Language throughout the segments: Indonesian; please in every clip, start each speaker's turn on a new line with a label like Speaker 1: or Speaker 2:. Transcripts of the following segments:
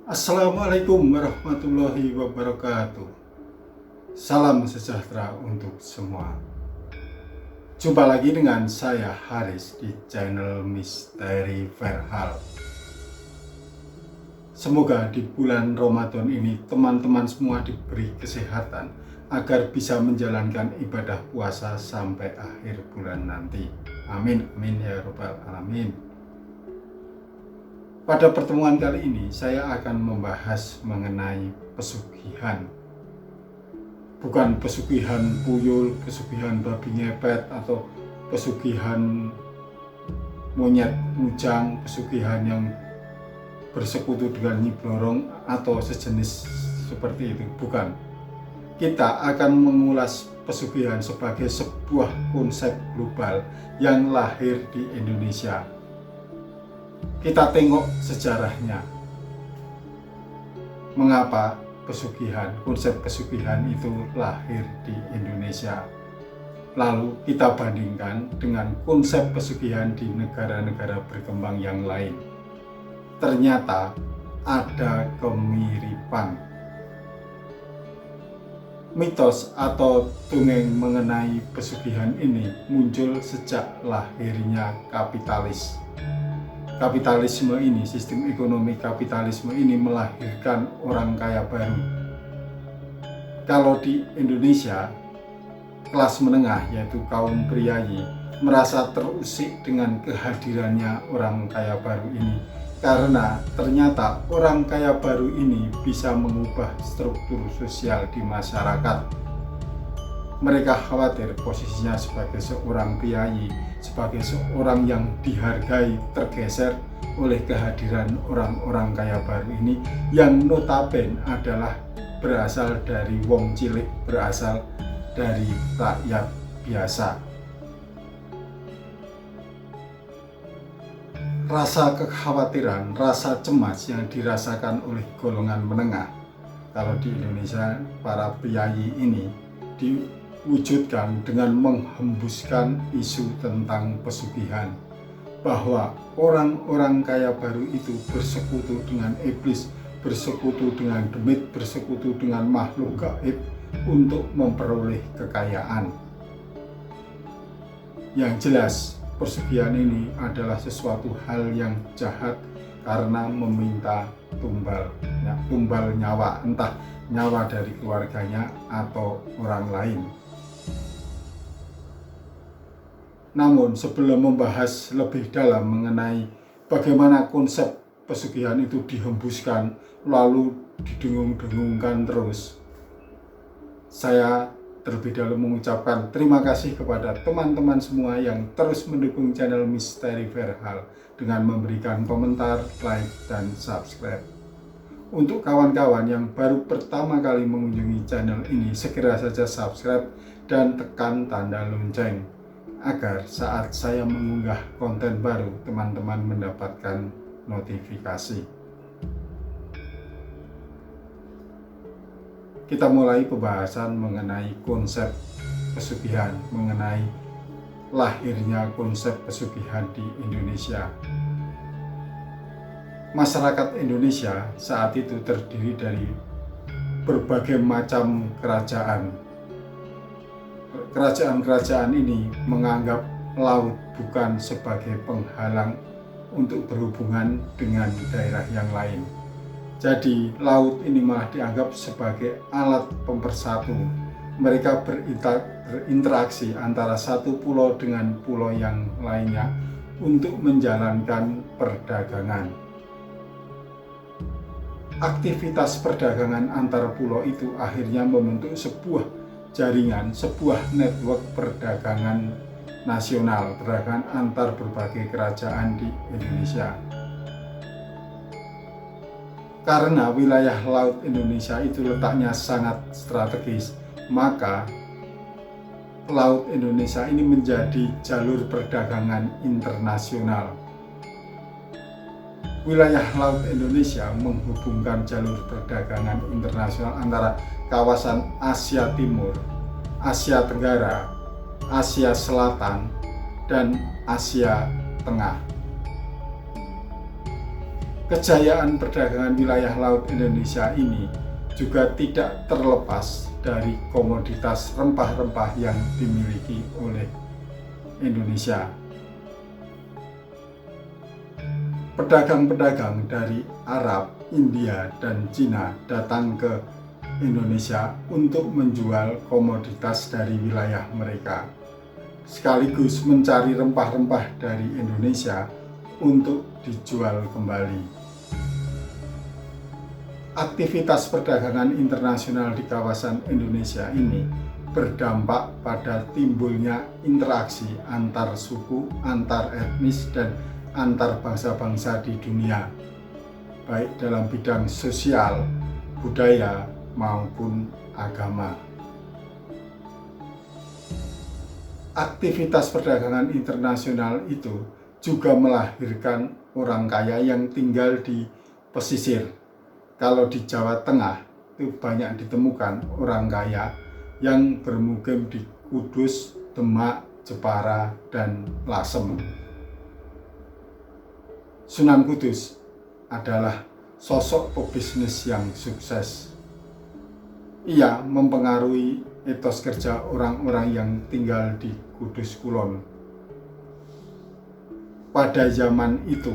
Speaker 1: Assalamualaikum warahmatullahi wabarakatuh. Salam sejahtera untuk semua. Jumpa lagi dengan saya Haris di channel Misteri Verhal. Semoga di bulan Ramadan ini teman-teman semua diberi kesehatan agar bisa menjalankan ibadah puasa sampai akhir bulan nanti. Amin, amin ya rabbal alamin. Pada pertemuan kali ini saya akan membahas mengenai pesugihan. Bukan pesugihan puyul, pesugihan babi ngepet, atau pesugihan monyet mujang, pesugihan yang bersekutu dengan Nyi Blorong atau sejenis seperti itu. Bukan. Kita akan mengulas pesugihan sebagai sebuah konsep global yang lahir di Indonesia. Kita tengok sejarahnya. Mengapa konsep pesugihan itu lahir di Indonesia? Lalu kita bandingkan dengan konsep pesugihan di negara-negara berkembang yang lain. Ternyata ada kemiripan. Mitos atau dongeng mengenai pesugihan ini muncul sejak lahirnya kapitalis. Kapitalisme ini, sistem ekonomi kapitalisme ini melahirkan orang kaya baru. Kalau di Indonesia, kelas menengah yaitu kaum priayi merasa terusik dengan kehadirannya orang kaya baru ini karena ternyata orang kaya baru ini bisa mengubah struktur sosial di masyarakat. Mereka khawatir posisinya sebagai seorang priayi, sebagai seorang yang dihargai, tergeser oleh kehadiran orang-orang kaya baru ini yang notabene adalah berasal dari wong cilik, berasal dari rakyat biasa. Rasa kekhawatiran, rasa cemas yang dirasakan oleh golongan menengah, kalau di Indonesia para priayi ini diwujudkan dengan menghembuskan isu tentang pesugihan, bahwa orang-orang kaya baru itu bersekutu dengan iblis, bersekutu dengan demit, bersekutu dengan makhluk gaib untuk memperoleh kekayaan. Yang jelas, pesugihan ini adalah sesuatu hal yang jahat karena meminta tumbal nyawa, entah nyawa dari keluarganya atau orang lain. Namun sebelum membahas lebih dalam mengenai bagaimana konsep pesugihan itu dihembuskan lalu didengung-dengungkan terus, saya terlebih dahulu mengucapkan terima kasih kepada teman-teman semua yang terus mendukung channel Misteri Verhal dengan memberikan komentar, like, dan subscribe. Untuk kawan-kawan yang baru pertama kali mengunjungi channel ini, segera saja subscribe dan tekan tanda lonceng agar saat saya mengunggah konten baru, teman-teman mendapatkan notifikasi. Kita mulai pembahasan mengenai konsep pesugihan, mengenai lahirnya konsep pesugihan di Indonesia. Masyarakat Indonesia saat itu terdiri dari berbagai macam kerajaan. Kerajaan-kerajaan ini menganggap laut bukan sebagai penghalang untuk berhubungan dengan daerah yang lain. Jadi laut ini malah dianggap sebagai alat pemersatu. Mereka berinteraksi antara satu pulau dengan pulau yang lainnya untuk menjalankan perdagangan. Aktivitas perdagangan antar pulau itu akhirnya membentuk sebuah jaringan, sebuah network perdagangan nasional, perdagangan antar berbagai kerajaan di Indonesia. Karena wilayah laut Indonesia itu letaknya sangat strategis, maka laut Indonesia ini menjadi jalur perdagangan internasional. Wilayah laut Indonesia menghubungkan jalur perdagangan internasional antara kawasan Asia Timur, Asia Tenggara, Asia Selatan, dan Asia Tengah. Kejayaan perdagangan wilayah laut Indonesia ini juga tidak terlepas dari komoditas rempah-rempah yang dimiliki oleh Indonesia. Pedagang-pedagang dari Arab, India, dan Cina datang ke Indonesia untuk menjual komoditas dari wilayah mereka, sekaligus mencari rempah-rempah dari Indonesia untuk dijual kembali. Aktivitas perdagangan internasional di kawasan Indonesia ini berdampak pada timbulnya interaksi antar suku, antar etnis, dan antar bangsa-bangsa di dunia, baik dalam bidang sosial, budaya, maupun agama. Aktivitas perdagangan internasional itu juga melahirkan orang kaya yang tinggal di pesisir. Kalau di Jawa Tengah itu banyak ditemukan orang kaya yang bermukim di Kudus, Demak, Jepara, dan Lasem. Sunan Kudus adalah sosok pebisnis yang sukses. Ia mempengaruhi etos kerja orang-orang yang tinggal di Kudus Kulon. Pada zaman itu,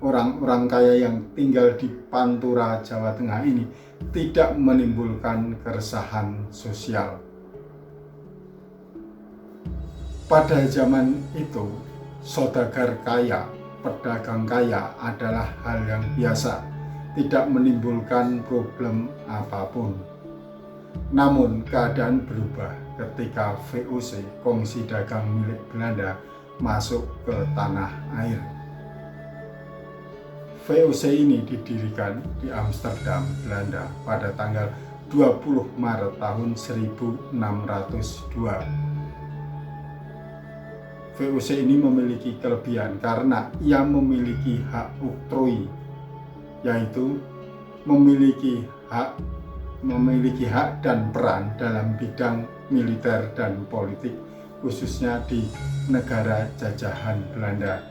Speaker 1: orang-orang kaya yang tinggal di Pantura, Jawa Tengah ini tidak menimbulkan keresahan sosial. Pada zaman itu, saudagar kaya, pedagang kaya adalah hal yang biasa, tidak menimbulkan problem apapun. Namun keadaan berubah ketika VOC, Kongsi Dagang milik Belanda, masuk ke tanah air. VOC ini didirikan di Amsterdam, Belanda pada tanggal 20 Maret tahun 1602. VOC ini memiliki kelebihan karena ia memiliki hak oktroi, yaitu memiliki hak dan peran dalam bidang militer dan politik, khususnya di negara jajahan Belanda.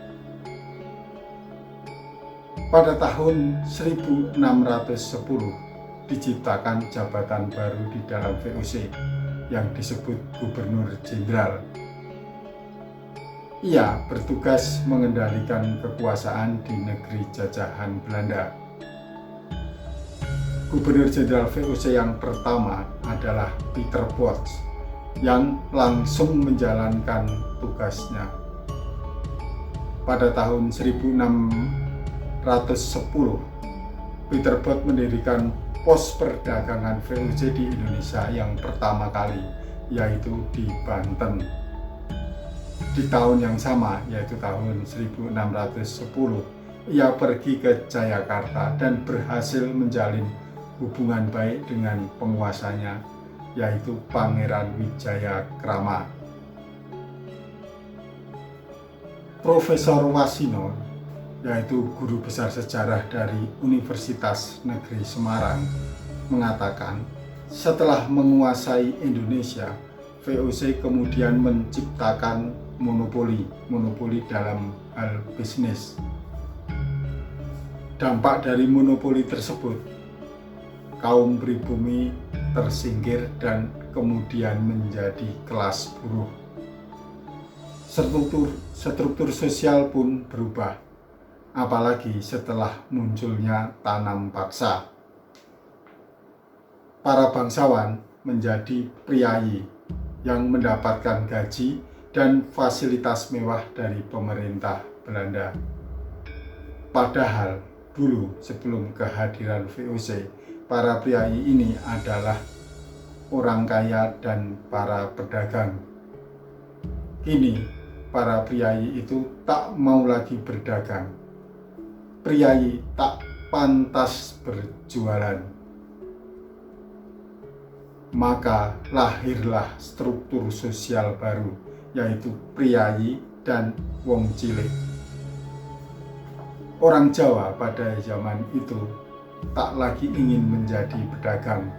Speaker 1: Pada tahun 1610 diciptakan jabatan baru di dalam VOC yang disebut Gubernur Jenderal. Ia bertugas mengendalikan kekuasaan di negeri jajahan Belanda. Gubernur Jenderal VOC yang pertama adalah Pieter Both yang langsung menjalankan tugasnya. Pada tahun 1610, Pieter Both mendirikan pos perdagangan VOC di Indonesia yang pertama kali, yaitu di Banten. Di tahun yang sama, yaitu tahun 1610, ia pergi ke Jayakarta dan berhasil menjalin hubungan baik dengan penguasanya, yaitu Pangeran Wijayakrama. Profesor Wasino, yaitu guru besar sejarah dari Universitas Negeri Semarang, mengatakan setelah menguasai Indonesia, VOC kemudian menciptakan monopoli dalam hal bisnis. Dampak dari monopoli tersebut, kaum pribumi tersingkir dan kemudian menjadi kelas buruh. Struktur sosial pun berubah, apalagi setelah munculnya tanam paksa. Para bangsawan menjadi priayi yang mendapatkan gaji dan fasilitas mewah dari pemerintah Belanda. Padahal dulu sebelum kehadiran VOC, para priayi ini adalah orang kaya dan para pedagang. Kini para priayi itu tak mau lagi berdagang. Priayi tak pantas berjualan. Maka lahirlah struktur sosial baru, yaitu priayi dan wong cilik. Orang Jawa pada zaman itu tak lagi ingin menjadi pedagang.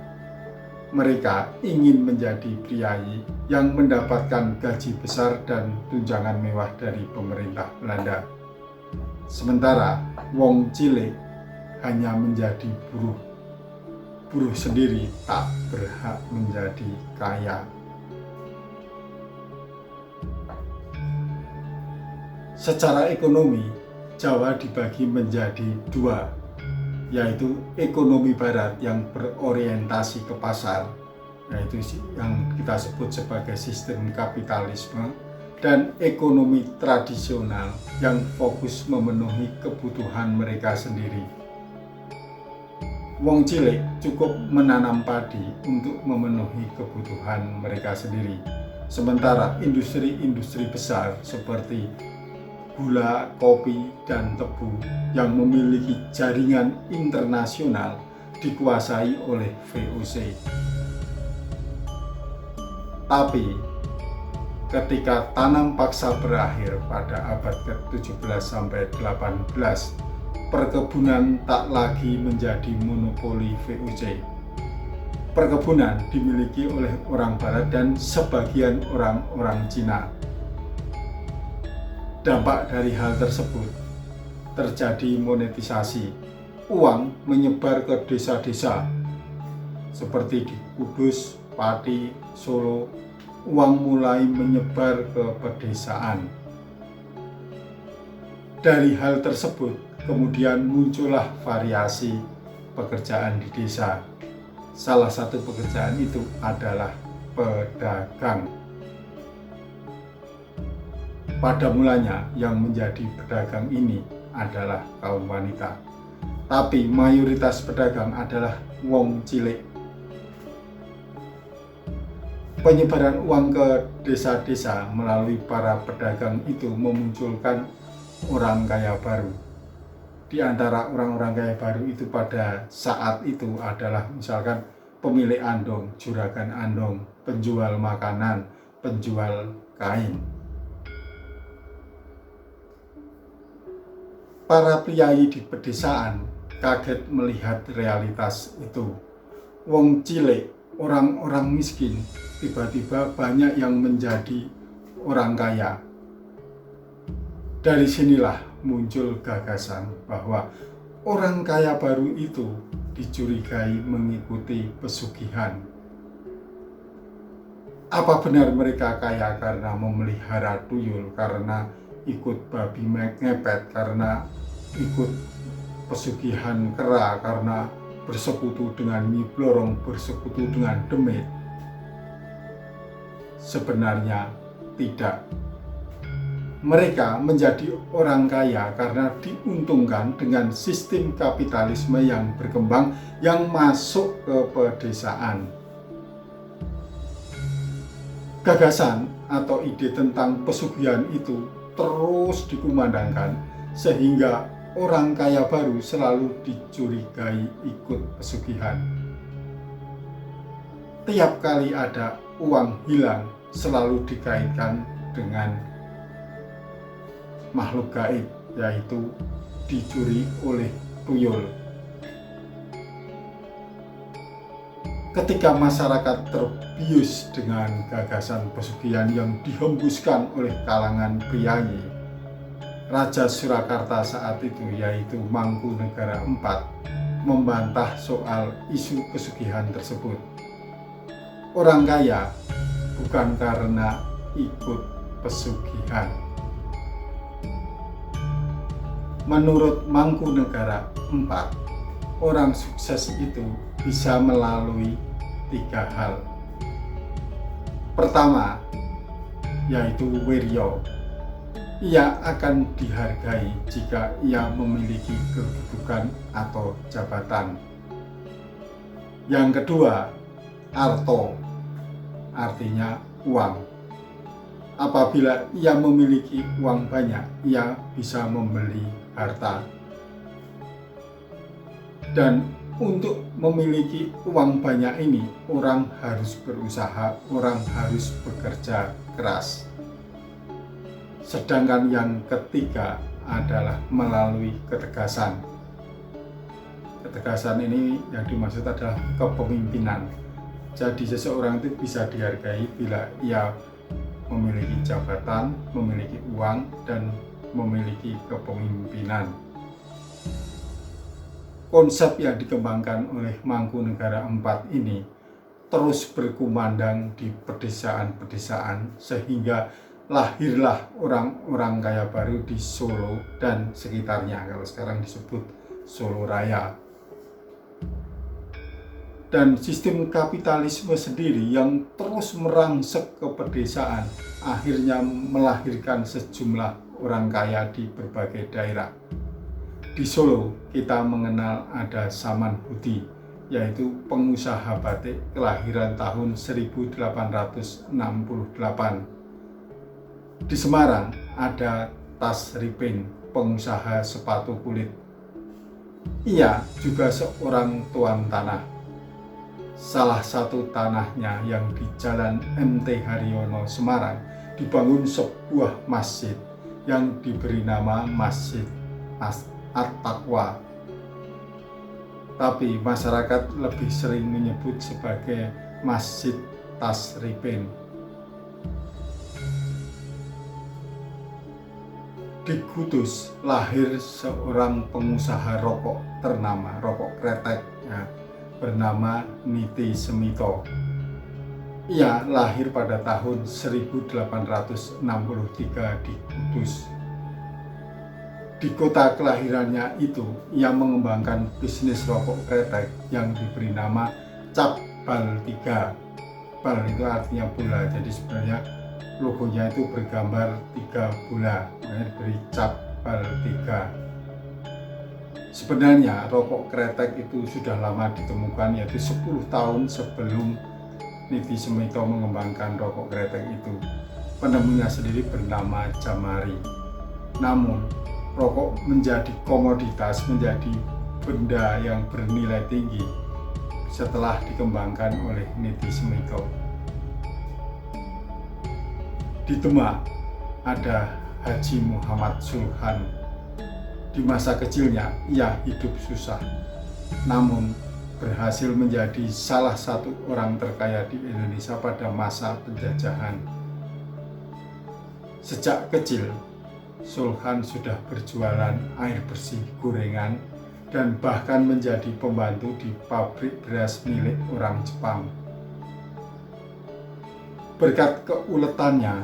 Speaker 1: Mereka ingin menjadi priayi yang mendapatkan gaji besar dan tunjangan mewah dari pemerintah Belanda. Sementara wong cilik hanya menjadi buruh. Buruh sendiri tak berhak menjadi kaya. Secara ekonomi, Jawa dibagi menjadi dua, yaitu ekonomi barat yang berorientasi ke pasar, yaitu yang kita sebut sebagai sistem kapitalisme, dan ekonomi tradisional yang fokus memenuhi kebutuhan mereka sendiri. Wong cilik cukup menanam padi untuk memenuhi kebutuhan mereka sendiri, sementara industri-industri besar seperti gula, kopi, dan tebu yang memiliki jaringan internasional dikuasai oleh VOC. Tapi ketika tanam paksa berakhir pada abad ke-17 sampai 18, perkebunan tak lagi menjadi monopoli VOC. Perkebunan dimiliki oleh orang Barat dan sebagian orang-orang Cina. Dampak dari hal tersebut, terjadi monetisasi. Uang menyebar ke desa-desa seperti di Kudus, Pati, Solo. Uang mulai menyebar ke pedesaan. Dari hal tersebut, kemudian muncullah variasi pekerjaan di desa. Salah satu pekerjaan itu adalah pedagang. Pada mulanya yang menjadi pedagang ini adalah kaum wanita. Tapi mayoritas pedagang adalah wong cilik. Penyebaran uang ke desa-desa melalui para pedagang itu memunculkan orang kaya baru. Di antara orang-orang kaya baru itu pada saat itu adalah misalkan pemilik andong, juragan andong, penjual makanan, penjual kain. Para priayi di pedesaan kaget melihat realitas itu. Wong cilik, orang-orang miskin, tiba-tiba banyak yang menjadi orang kaya. Dari sinilah muncul gagasan bahwa orang kaya baru itu dicurigai mengikuti pesugihan. Apa benar mereka kaya karena memelihara tuyul, karena ikut babi ngepet, karena ikut pesugihan kera, karena bersekutu dengan Nyi Blorong, bersekutu dengan demit? Sebenarnya tidak. Mereka menjadi orang kaya karena diuntungkan dengan sistem kapitalisme yang berkembang yang masuk ke pedesaan. Gagasan atau ide tentang pesugihan itu terus dikumandangkan sehingga orang kaya baru selalu dicurigai ikut pesugihan. Tiap kali ada uang hilang selalu dikaitkan dengan makhluk gaib, yaitu dicuri oleh tuyul. Ketika masyarakat terbius dengan gagasan pesugihan yang dihembuskan oleh kalangan priayi, Raja Surakarta saat itu, yaitu Mangkunegara IV, membantah soal isu pesugihan tersebut. Orang kaya bukan karena ikut pesugihan. Menurut Mangkunegara IV, orang sukses itu bisa melalui 3 hal. Pertama, yaitu wirya. Ia akan dihargai jika ia memiliki kedudukan atau jabatan. Yang kedua, arto, artinya uang. Apabila ia memiliki uang banyak, ia bisa membeli harta. Dan untuk memiliki uang banyak ini, orang harus berusaha, orang harus bekerja keras. Sedangkan yang ketiga adalah melalui ketegasan. Ketegasan ini yang dimaksud adalah kepemimpinan. Jadi seseorang itu bisa dihargai bila ia memiliki jabatan, memiliki uang, dan memiliki kepemimpinan. Konsep yang dikembangkan oleh Mangkunegara IV ini terus berkumandang di pedesaan-pedesaan sehingga lahirlah orang-orang kaya baru di Solo dan sekitarnya, kalau sekarang disebut Solo Raya. Dan sistem kapitalisme sendiri yang terus merangsek ke pedesaan akhirnya melahirkan sejumlah orang kaya di berbagai daerah. Di Solo kita mengenal ada Saman Hudi, yaitu pengusaha batik kelahiran tahun 1868. Di Semarang ada Tas Ripin, pengusaha sepatu kulit. Ia juga seorang tuan tanah. Salah satu tanahnya yang di Jalan MT Haryono, Semarang, dibangun sebuah masjid yang diberi nama Masjid At-Taqwa. Tapi masyarakat lebih sering menyebut sebagai Masjid Tas Ripin. Di Kudus lahir seorang pengusaha rokok ternama, rokok kretek, bernama Niti Semito. Ia lahir pada tahun 1863 di Kudus. Di kota kelahirannya itu, ia mengembangkan bisnis rokok kretek yang diberi nama Cap Bal 3. Bal itu artinya bola, jadi sebenarnya logonya itu bergambar 3 bola, makanya diberi Cap Bal 3. Sebenarnya rokok kretek itu sudah lama ditemukan, yaitu 10 tahun sebelum Niti Semito mengembangkan rokok kretek itu. Penemunya sendiri bernama Jamari. Namun rokok menjadi komoditas, menjadi benda yang bernilai tinggi setelah dikembangkan oleh Niti Semito. Di Demak ada Haji Muhammad Sulhan. Di masa kecilnya ia hidup susah, namun berhasil menjadi salah satu orang terkaya di Indonesia pada masa penjajahan. Sejak kecil, Sulhan sudah berjualan air bersih, gorengan, dan bahkan menjadi pembantu di pabrik beras milik orang Jepang. Berkat keuletannya,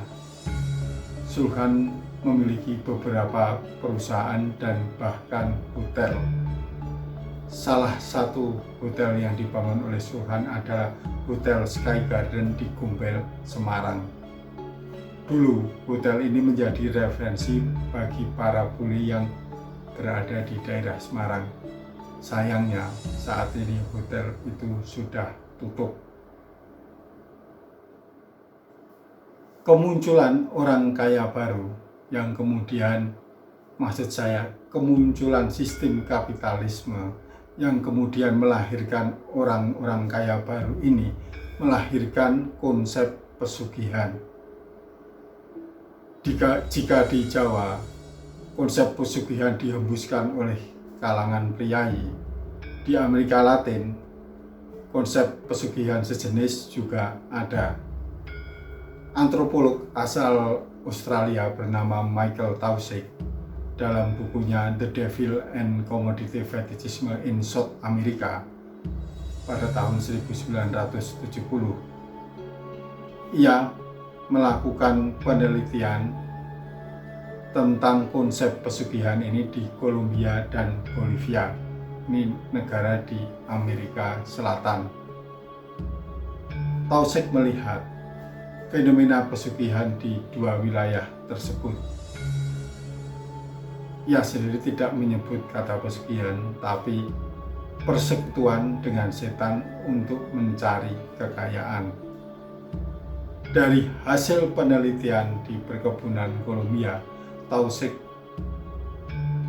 Speaker 1: Sulhan memiliki beberapa perusahaan dan bahkan hotel. Salah satu hotel yang dibangun oleh Sulhan adalah Hotel Sky Garden di Gumbel, Semarang. Dulu, hotel ini menjadi referensi bagi para bule yang berada di daerah Semarang. Sayangnya, saat ini hotel itu sudah tutup. Kemunculan orang kaya baru yang kemudian, kemunculan sistem kapitalisme yang kemudian melahirkan orang-orang kaya baru ini melahirkan konsep pesugihan. Jika di Jawa, konsep pesugihan dihembuskan oleh kalangan priai, di Amerika Latin, konsep pesugihan sejenis juga ada. Antropolog asal Australia bernama Michael Taussig dalam bukunya The Devil and Commodity Fetishism in South America pada tahun 1970. Ia melakukan penelitian tentang konsep pesugihan ini di Kolombia dan Bolivia. Ini negara di Amerika Selatan. Taussig melihat fenomena pesugihan di dua wilayah tersebut. Ia sendiri tidak menyebut kata pesugihan, tapi persekutuan dengan setan untuk mencari kekayaan. Dari hasil penelitian di perkebunan Kolombia, Taussig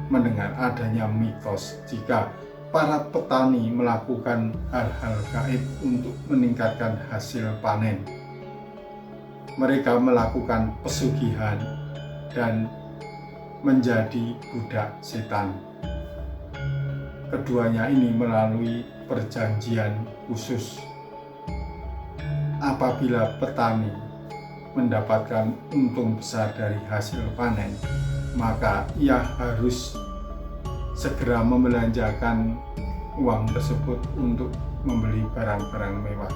Speaker 1: mendengar adanya mitos jika para petani melakukan hal-hal gaib untuk meningkatkan hasil panen. Mereka melakukan pesugihan dan menjadi budak setan. Keduanya ini melalui perjanjian khusus. Apabila petani mendapatkan untung besar dari hasil panen, maka ia harus segera membelanjakan uang tersebut untuk membeli barang-barang mewah.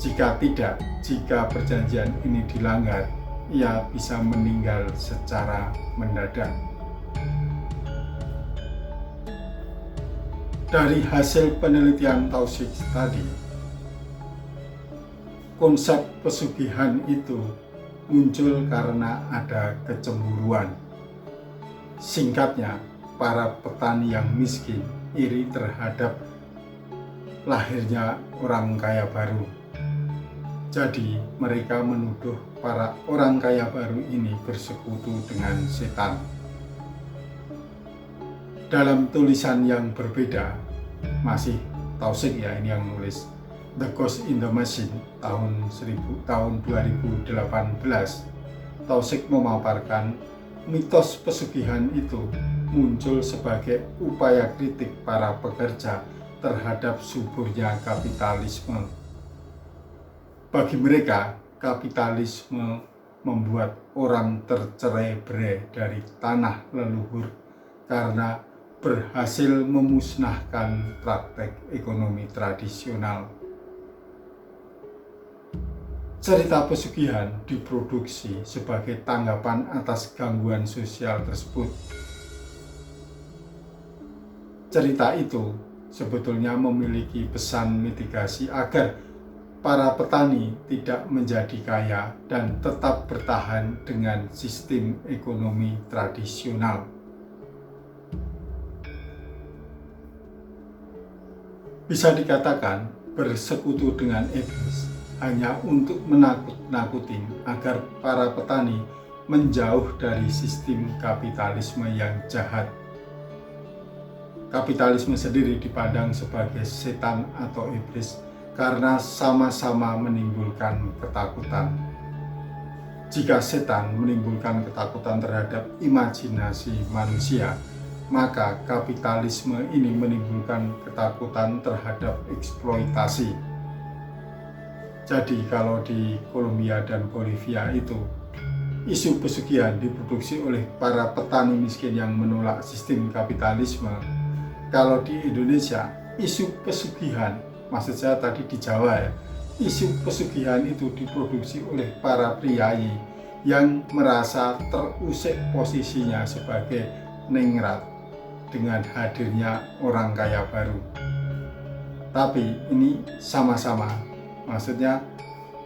Speaker 1: Jika tidak, jika perjanjian ini dilanggar, ia bisa meninggal secara mendadak. Dari hasil penelitian Taussig tadi, konsep pesugihan itu muncul karena ada kecemburuan. Singkatnya, para petani yang miskin iri terhadap lahirnya orang kaya baru. Jadi mereka menuduh para orang kaya baru ini bersekutu dengan setan. Dalam tulisan yang berbeda, masih Taussig ya ini yang nulis, The Ghost in the Machine tahun 2018, Taussig memaparkan mitos pesugihan itu muncul sebagai upaya kritik para pekerja terhadap suburnya kapitalisme. Bagi mereka, kapitalisme membuat orang tercerai-berai dari tanah leluhur karena berhasil memusnahkan praktek ekonomi tradisional. Cerita pesugihan diproduksi sebagai tanggapan atas gangguan sosial tersebut. Cerita itu sebetulnya memiliki pesan mitigasi agar para petani tidak menjadi kaya dan tetap bertahan dengan sistem ekonomi tradisional. Bisa dikatakan bersekutu dengan iblis hanya untuk menakut-nakuti agar para petani menjauh dari sistem kapitalisme yang jahat. Kapitalisme sendiri dipandang sebagai setan atau iblis karena sama-sama menimbulkan ketakutan. Jika setan menimbulkan ketakutan terhadap imajinasi manusia, maka kapitalisme ini menimbulkan ketakutan terhadap eksploitasi. Jadi kalau di Kolombia dan Bolivia itu isu pesugihan diproduksi oleh para petani miskin yang menolak sistem kapitalisme. Kalau di Indonesia isu pesugihan, maksud saya tadi di Jawa ya, isu pesugihan itu diproduksi oleh para priayi yang merasa terusik posisinya sebagai ningrat dengan hadirnya orang kaya baru. Tapi ini sama-sama, maksudnya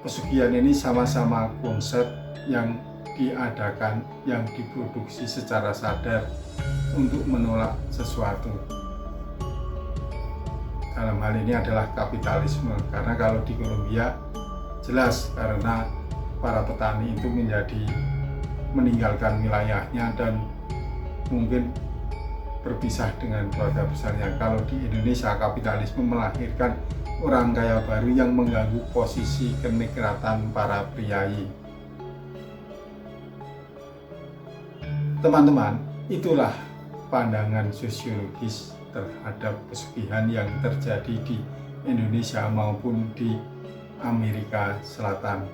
Speaker 1: pesugihan ini sama-sama konsep yang diadakan, yang diproduksi secara sadar untuk menolak sesuatu. Dalam hal ini adalah kapitalisme, karena kalau di Kolombia jelas karena para petani itu meninggalkan wilayahnya dan mungkin berpisah dengan keluarga besarnya. Kalau di Indonesia kapitalisme melahirkan orang kaya baru yang mengganggu posisi kenikratan para priayi. Teman-teman, itulah pandangan sosiologis terhadap pesugihan yang terjadi di Indonesia maupun di Amerika Selatan.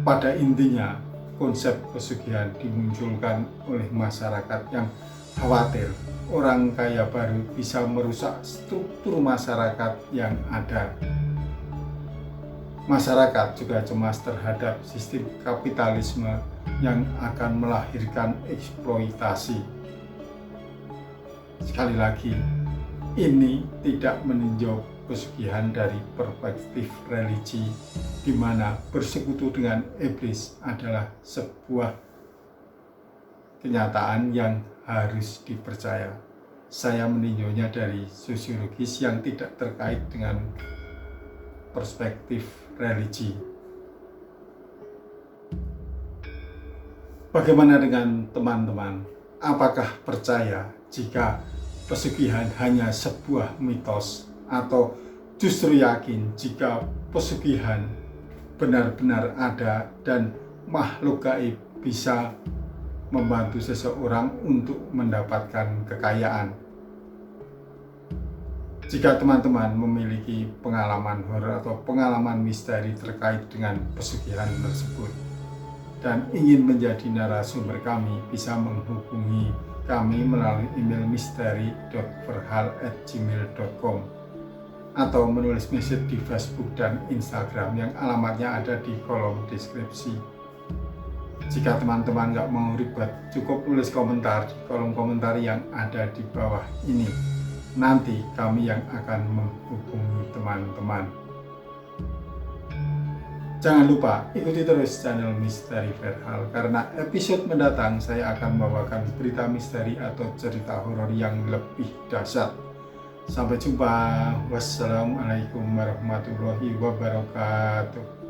Speaker 1: Pada intinya, konsep pesugihan dimunculkan oleh masyarakat yang khawatir orang kaya baru bisa merusak struktur masyarakat yang ada. Masyarakat juga cemas terhadap sistem kapitalisme yang akan melahirkan eksploitasi. Sekali lagi, ini tidak meninjau pesugihan dari perspektif religi, di mana bersekutu dengan iblis adalah sebuah kenyataan yang harus dipercaya. Saya meninjaunya dari sosiologis yang tidak terkait dengan perspektif religi. Bagaimana dengan teman-teman? Apakah percaya jika pesugihan hanya sebuah mitos, atau justru yakin jika pesugihan benar-benar ada dan makhluk gaib bisa membantu seseorang untuk mendapatkan kekayaan? Jika teman-teman memiliki pengalaman horor atau pengalaman misteri terkait dengan pesugihan tersebut, dan ingin menjadi narasumber kami, bisa menghubungi kami melalui email misteri.verhal@gmail.com atau menulis message di Facebook dan Instagram yang alamatnya ada di kolom deskripsi. Jika teman-teman nggak mau ribet, cukup tulis komentar di kolom komentar yang ada di bawah ini. Nanti kami yang akan menghubungi teman-teman. Jangan lupa ikuti terus channel Misteri Verhal, karena episode mendatang saya akan membawakan berita misteri atau cerita horor yang lebih dahsyat. Sampai jumpa. Wassalamualaikum warahmatullahi wabarakatuh.